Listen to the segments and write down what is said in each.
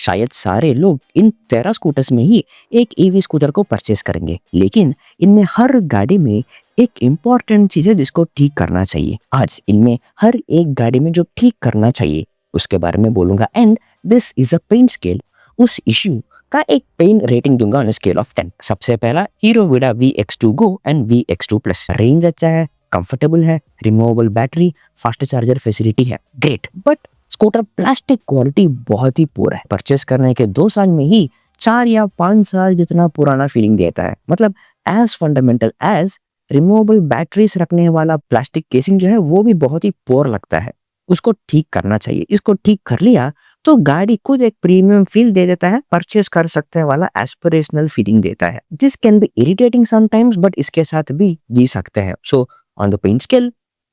शायद सारे लोग इन टेरा स्कूटर्स में ही एक ईवी स्कूटर को परचेस करेंगे, लेकिन इनमें हर गाड़ी में एक इम्पॉर्टेंट चीज है जिसको ठीक करना चाहिए। आज इनमें हर एक गाड़ी में जो ठीक करना चाहिए उसके बारे में बोलूंगा, and this is a pain scale. उस इश्यू का एक पेन रेटिंग दूंगा ऑन स्केल ऑफ 10। सबसे पहला हीरो विडा VX2 go and VX2 plus. Range अच्छा है, कंफर्टेबल है, removable battery, fast charger facility है, great. But scooter plastic quality बहुत ही पुअर है। परचेस करने के 2 साल में ही 4 या 5 साल जितना पुराना फीलिंग देता है। मतलब as fundamental as removable batteries रखने वाला प्लास्टिक केसिंग जो है वो भी बहुत ही पुअर लगता है। उसको ठीक करना चाहिए। इसको ठीक कर लिया तो गाड़ी खुद एक प्रीमियम फील दे देता है, परचेस कर सकते वाला एस्पिरेशनल फीलिंग देता है। This can be irritating sometimes, but इसके साथ भी जी सकते हैं। So on the paint scale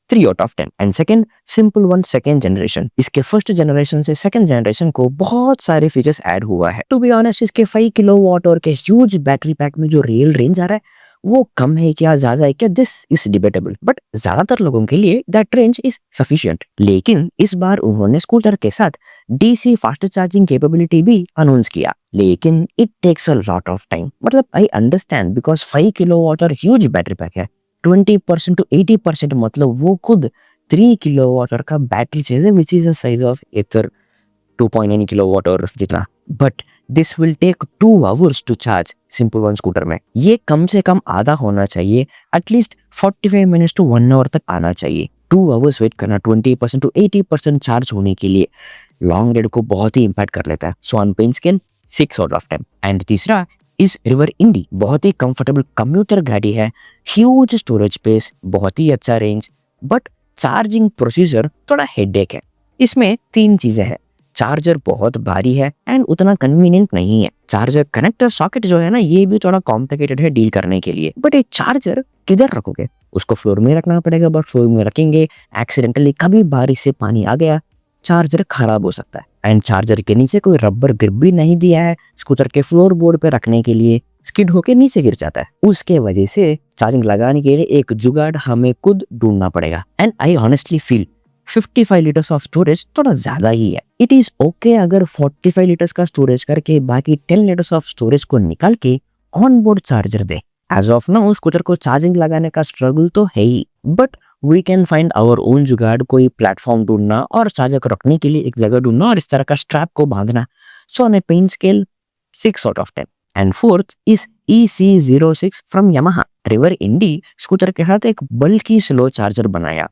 3 out of 10। And second simple one, second generation. इसके फर्स्ट जनरेशन से सेकंड जनरेशन को बहुत सारे फीचर्स ऐड हुआ है। टू बी ऑनेस्ट, इसके 5 किलोवाट और के ह्यूज बैटरी पैक में जो रियल रेंज आ रहा है वो कम है क्या, ज्यादा है क्या, दिस इज डिबेटेबल। बट ज्यादातर लोगों के लिए दैट रेंज इज सफिशिएंट। लेकिन इस बार उन्होंने स्कूटर के साथ DC फास्ट चार्जिंग कैपेबिलिटी भी अनाउंस किया, लेकिन it takes a lot of time. मतलब आई अंडरस्टैंड, बिकॉज 5 किलोवाट और ह्यूज बैटरी पैक है। 20% to 80% मतलब वो खुद 3 किलोवाट का बैटरी चाहिए, which is the size of Ather 2.9 kilowatt और जितना। But this will take 2 hours to charge simple one scooter में। ये कम से कम आधा होना चाहिए, एटलीस्ट 45 मिनट्स टू 1 hour तक आना चाहिए। 2 hours वेट करना 20% to 80% चार्ज होने के लिए लॉन्ग राइड को बहुत ही इम्पैक्ट कर लेता है। So on pen scale 6 out of 10। And तीसरा इस रिवर इंडी। बहुत ही कंफर्टेबल कम्यूटर गाड़ी है, ह्यूज स्टोरेज स्पेस, बहुत ही अच्छा रेंज, बट चार्जिंग प्रोसीजर थोड़ा हेडेक है। इसमें 3 चीजें हैं। चार्जर बहुत भारी है एंड उतना कन्वीनियंट नहीं है। चार्जर कनेक्टर सॉकेट जो है ना, ये भी थोड़ा कॉम्प्लिकेटेड है डील करने के लिए। बट एक चार्जर किधर रखोगे? उसको फ्लोर में रखना पड़ेगा, बट फ्लोर में रखेंगे एक्सीडेंटली कभी बारिश से पानी आ गया, चार्जर खराब हो सकता है। एंड चार्जर के नीचे कोई रबर ग्रिप भी नहीं दिया है स्कूटर के फ्लोर बोर्ड पे रखने के लिए, स्किड होके नीचे गिर जाता है। उसके वजह से चार्जिंग लगाने के लिए एक जुगाड़ हमें खुद ढूंढना पड़ेगा। And I honestly feel 55 litres of storage थोड़ा ज्यादा ही है। इट इज ओके अगर 45 लीटर्स का स्टोरेज करके बाकी 10 लीटर्स ऑफ स्टोरेज को निकाल के ऑन बोर्ड चार्जर दे। एज ऑफ नाउ स्कूटर को चार्जिंग लगाने का स्ट्रगल तो है ही, but we can find our own jugaad. कोई प्लेटफॉर्म ढूंढना और चार्जर को रखने के लिए एक जगह ढूंढना और इस तरह का स्ट्रैप को बांधना। So on a pain scale 6 out of 10। And fourth is EC06 from Yamaha. River Indie scooter के साथ एक बल्कि स्लो चार्जर बनाया।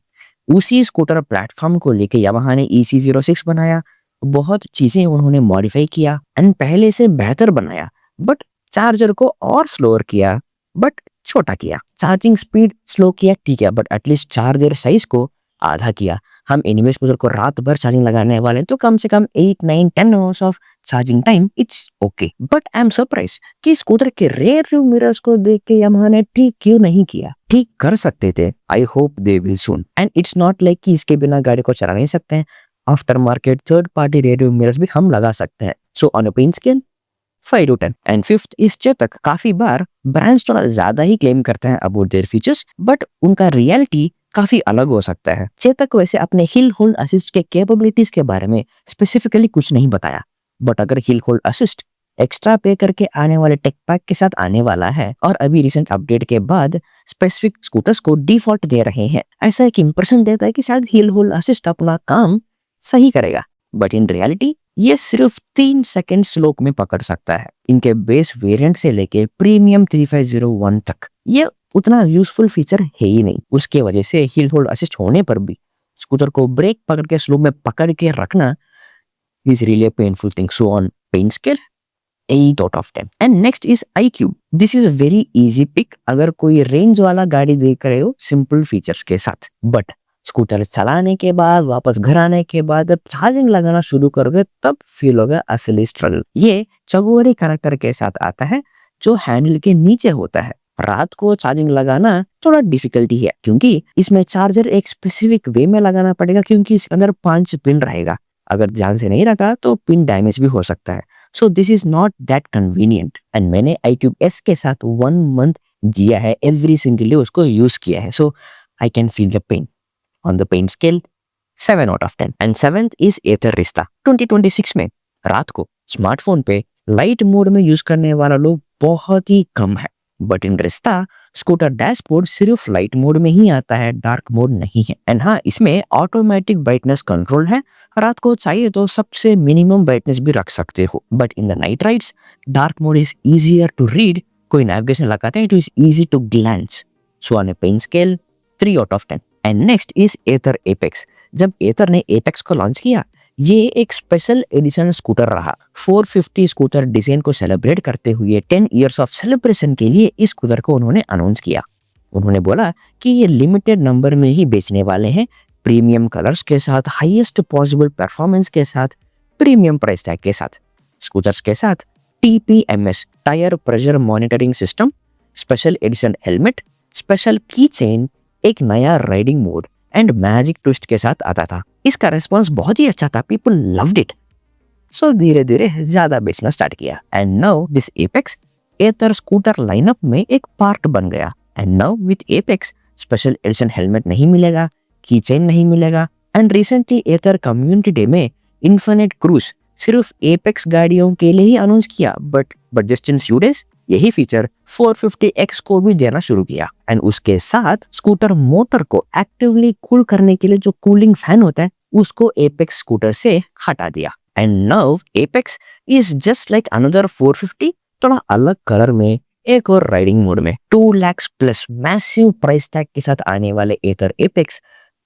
उसी स्कूटर प्लेटफॉर्म को लेके यामाहा ने EC06 बनाया। बहुत चीजें उन्होंने मॉडिफाई किया एंड पहले से बेहतर बनाया, बट चार्जर को और स्लोअर किया, बट छोटा किया। चार्जिंग स्पीड स्लो किया, ठीक है, बट एटलीस्ट चार्जर साइज को आधा किया। हम एनीवे स्कूटर को रात भर चार्जिंग लगाने वाले हैं, तो कम से कम 8, 9, 10 hours of charging time, it's okay. But I am surprise कि स्कूटर के रेयर व्यू मिरर्स को देख के यामाहा ने ठीक क्यों नहीं किया। ठीक कर सकते थे, I hope they will soon. And it's not like कि इसके बिना गाड़ी को चला नहीं सकते हैं। After market third party rear view mirrors भी हम लगा सकते हैं। So on a pain scale 5 to 10। And fifth इस चेतक। काफी बार ब्रांड्स थोड़ा ज्यादा ही क्लेम करते हैं अबाउट देयर फीचर्स, बट उनका रियलिटी काफी अलग हो सकता है। चेतक वैसे अपने हिल होल्ड असिस्ट के कैपेबिलिटीज के बारे में स्पेसिफिकली कुछ नहीं बताया, बट अगर हिल होल्ड असिस्ट एक्स्ट्रा पे करके आने वाले टेक पैक के साथ आने वाला है और अभी रिसेंट अपडेट के बाद स्पेसिफिक स्कूटर्स को डिफॉल्ट दे रहे हैं, ऐसा एक इंप्रेशन देता है कि शायद हिल होल्ड असिस्ट अपना काम सही करेगा। बट इन रियलिटी ये सिर्फ 3 सेकंड स्लोप में पकड़ सकता है। इनके बेस वेरिएंट से लेके प्रीमियम 3501 तक ये उतना यूजफुल फीचर है ही नहीं। उसके वजह से हिल होल्ड असिस्ट होने पर भी स्कूटर को ब्रेक पकड़ के स्लो में पकड़ के रखना is really a painful thing. So on pen scale 8 out of 10। And next is iQube। This is very easy pick अगर कोई रेंज वाला गाड़ी देख रहे हो सिंपल फीचर्स के साथ, बट स्कूटर चलाने के बाद वापस घर आने के बाद जब चार्जिंग लगाना शुरू करोगे तब फील होगा असली स्ट्रगल। ये चगोरी कैरेक्टर के साथ आता है जो हैंडल के नीचे होता है। रात को चार्जिंग लगाना थोड़ा डिफिकल्टी है क्योंकि इसमें चार्जर एक स्पेसिफिक वे में लगाना पड़ेगा, क्योंकि इसके अंदर 5 पिन रहेगा। अगर ध्यान से नहीं रखा तो पिन डैमेज भी हो सकता है। So this is not that convenient. And मैंने iQube S के साथ 1 month जिया है, एवरी सिंगल डे उसको यूज किया है। So I can feel the pain. On the pain scale 7 out of 10। And 7th is Ather Rizta. 2026 में रात को स्मार्टफोन पे लाइट मोड में यूज करने वाला लोग बहुत ही कम है, बट इन रिश्ता स्कूटर डैशबोर्ड सिर्फ लाइट मोड में ही आता है, डार्क मोड नहीं है। एंड हाँ, इसमें ऑटोमेटिक ब्राइटनेस कंट्रोल है, रात को चाहिए तो सबसे मिनिमम ब्राइटनेस भी रख सकते हो। But in the night rides dark mode is easier to read, कोई नेविगेशन लगाते हैं तो is easy to glance. So on a pain scale 3 out of 10। And next is Ather Apex. जब एथर ने एपेक्स को लॉन्च किया, ये एक स्पेशल एडिशन स्कूटर रहा। 450 स्कूटर डिजाइन को सेलिब्रेट करते हुए 10 इयर्स ऑफ सेलिब्रेशन के लिए इस स्कूटर को उन्होंने अनाउंस किया। उन्होंने बोला कि ये लिमिटेड नंबर में ही बेचने वाले हैं, प्रीमियम कलर्स के साथ, हाईएस्ट पॉसिबल परफॉर्मेंस के साथ, प्रीमियम प्राइस टैग के साथ। स्कूटर्स के साथ TPMS tyre pressure monitoring system, special edition helmet, special की चेन, एक नया riding mode and magic twist के साथ आता था। इसका रिस्पांस बहुत ही अच्छा था, पीपल लव्ड इट। सो धीरे धीरे ज्यादा बेचना स्टार्ट किया and now this Apex Ather scooter lineup में एक पार्ट बन गया। And now with Apex special edition helmet नहीं मिलेगा, की चेन नहीं मिलेगा, and recently Ather community day में इन्फिनिट क्रूज सिर्फ एपेक्स गाड़ियों के लिए ही अनाउंस किया, but just in few days यही फीचर 450X को भी देना शुरू किया। एंड उसके साथ स्कूटर मोटर को एक्टिवली कूल करने के लिए जो कूलिंग फैन होता है उसको एपेक्स स्कूटर से हटा दिया। And now apex is just like another 450, थोड़ा अलग कलर में, एक और राइडिंग मोड में। 2 lakh plus massive price tag के साथ आने वाले Ather Apex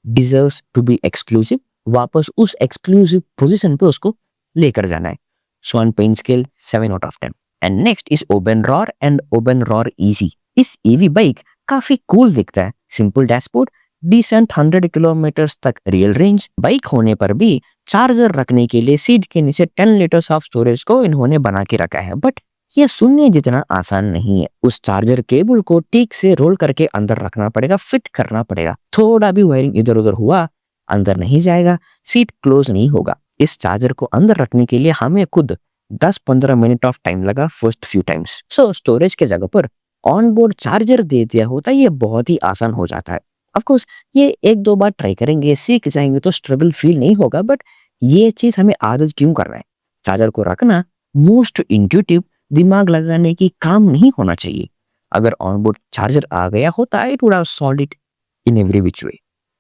deserves to be exclusive. वापस उस एक्सक्लूसिव पोजीशन पे उसको लेकर जाना है। So on pen scale 7 out of 10। And next is Oben Rorr and Oben Rorr easy. इस ईवी बाइक काफी कूल दिखता है, सिंपल डैशबोर्ड, डिसेंट 100 किलोमीटर तक रियल रेंज। बाइक होने पर भी चार्जर रखने के लिए सीट के नीचे 10 लीटर्स ऑफ स्टोरेज को इन्होंने बना के रखा है, बट ये सुनने जितना आसान नहीं है। उस चार्जर केबल को ठीक से रोल करके अंदर रखना पड़ेगा, फिट करना पड़ेगा। थोड़ा भी वायरिंग इधर उधर हुआ अंदर नहीं जाएगा, सीट क्लोज नहीं होगा। इस चार्जर को अंदर रखने के लिए हमें खुद 10-15 मिनट ऑफ टाइम लगा फर्स्ट फ्यू टाइम्स। सो स्टोरेज के जगह पर ऑन बोर्ड चार्जर दे दिया होता, ये बहुत ही आसान हो जाता है। ऑफ कोर्स ये 1-2 बार ट्राई करेंगे, सीख जाएंगे तो स्ट्रगल फील नहीं होगा, बट ये चीज हमें आदत क्यों कर रहा है? चार्जर को रखना मोस्ट इंट्यूटिव, दिमाग लगाने की काम नहीं होना चाहिए। अगर ऑन बोर्ड चार्जर आ गया होता, it would have solved it in every which way.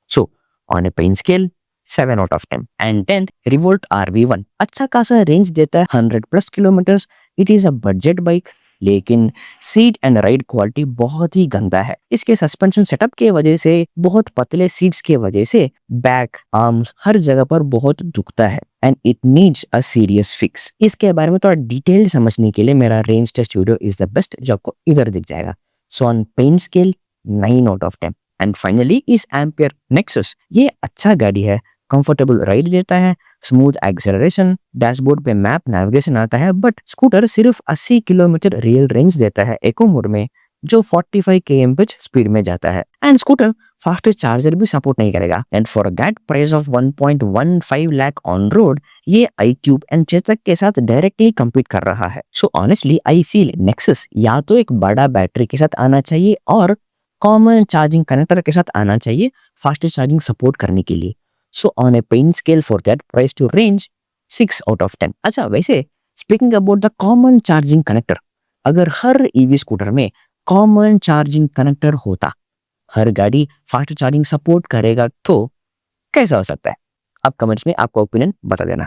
So on a pain scale 7 out of 10। And 10th Revolt RV1 अच्छा खासा रेंज देता है, 100+ kilometres. It is a budget bike, लेकिन सीट एंड राइड क्वालिटी बहुत ही गंदा है। इसके सस्पेंशन सेटअप के वजह से, बहुत पतले सीट्स के वजह से बैक, आर्म्स हर जगह पर बहुत दुखता है and it needs a serious fix. इसके बारे में थोड़ा डिटेल समझने के लिए मेरा range test video is the best, जो आपको इधर दिख जाएगा। So on pen scale 9 out of 10। And finally इस एम्पियर नेक्सस, ये अच्छा गाड़ी है, कंफर्टेबल राइड देता है, स्मूथ एक्सेलरेशन, डैशबोर्ड पे मैप नेविगेशन आता है, बट स्कूटर सिर्फ 80 किलोमीटर रियल रेंज देता है इको मोड में, जो 45 km/h स्पीड में जाता है। एंड स्कूटर फास्ट चार्जर भी सपोर्ट नहीं करेगा। And for that price of 1.15 lakh on road, ये iQube एंड चेतक के साथ डायरेक्टली कम्पीट कर रहा है। So honestly I feel nexus या तो एक बड़ा बैटरी के साथ आना चाहिए और कॉमन चार्जिंग कनेक्टर के साथ आना चाहिए फास्ट चार्जिंग सपोर्ट करने के लिए। So on a pain scale for that price to range 6 out of 10। अच्छा, वैसे speaking about the common charging connector, अगर हर ईवी स्कूटर में कॉमन चार्जिंग कनेक्टर होता, हर गाड़ी फास्ट चार्जिंग सपोर्ट करेगा, तो कैसा हो सकता है? आप कमेंट्स में आपका ओपिनियन बता देना।